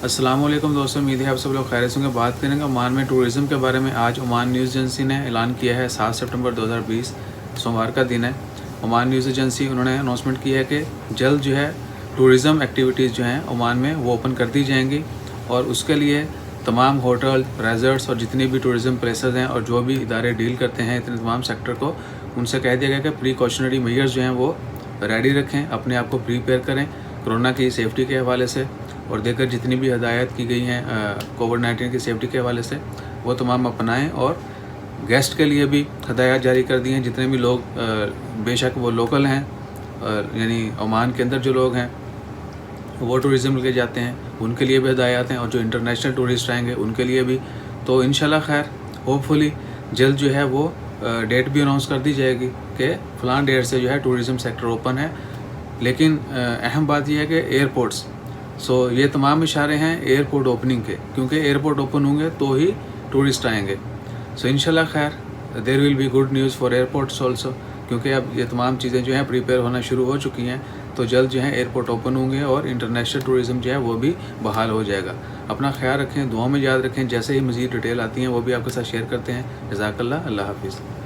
अस्सलाम वालेकुम दोस्तों, उम्मीद है आप सब लोग खैरियत से होंगे। बात करेंगे ओमान में टूरिज़्म के बारे में। आज ओमान न्यूज़ एजेंसी ने ऐलान किया है 7 सितंबर 2020 सोमवार का दिन है। ओमान न्यूज़ एजेंसी उन्होंने अनाउंसमेंट किया है कि जल्द जो है टूरिज़्म एक्टिविटीज़ जो हैं ओमान में वो ओपन कर दी जाएंगी और उसके लिए तमाम होटल, रेजर्ट्स और जितनी भी टूरिज़्म प्लेसेस हैं और जो भी इदारे डील करते हैं इतने तमाम सेक्टर को, उनसे कह दिया गया कि प्रिकॉशनरी मेजर्स जो हैं वो रेडी रखें, अपने आप को प्रीपेयर करें कोरोना की सेफ्टी के हवाले से और देकर जितनी भी हदायत की गई हैं कोविड-19 की सेफ्टी के हवाले से वो तमाम अपनाएं। और गेस्ट के लिए भी हदायत जारी कर दी हैं। जितने भी लोग बेशक वो लोकल हैं यानी ओमान के अंदर जो लोग हैं वो टूरिज़्म के जाते हैं उनके लिए भी हदायत हैं और जो इंटरनेशनल टूरिस्ट आएंगे उनके लिए भी। तो इंशाल्लाह खैर होपफुली जल्द जो है वो डेट भी अनाउंस कर दी जाएगी कि फ़लाँ डेट से जो है टूरिज़्म सेक्टर ओपन है। लेकिन अहम बात यह है कि एयरपोर्ट्स ये तमाम इशारे हैं एयरपोर्ट ओपनिंग के, क्योंकि एयरपोर्ट ओपन होंगे तो ही टूरिस्ट आएंगे। इंशाल्लाह खैर there will be good news for airports also, क्योंकि अब ये तमाम चीज़ें जो हैं प्रिपेयर होना शुरू हो चुकी हैं। तो जल्द जो है एयरपोर्ट ओपन होंगे और इंटरनेशनल टूरिज़्म जो है वो भी बहाल हो जाएगा। अपना ख्याल रखें, दुआ में याद रखें। जैसे ही मज़ीद डिटेल आती हैं वो भी आपके साथ शेयर करते हैं। जज़ाकल्लाह, अल्लाह हाफिज़।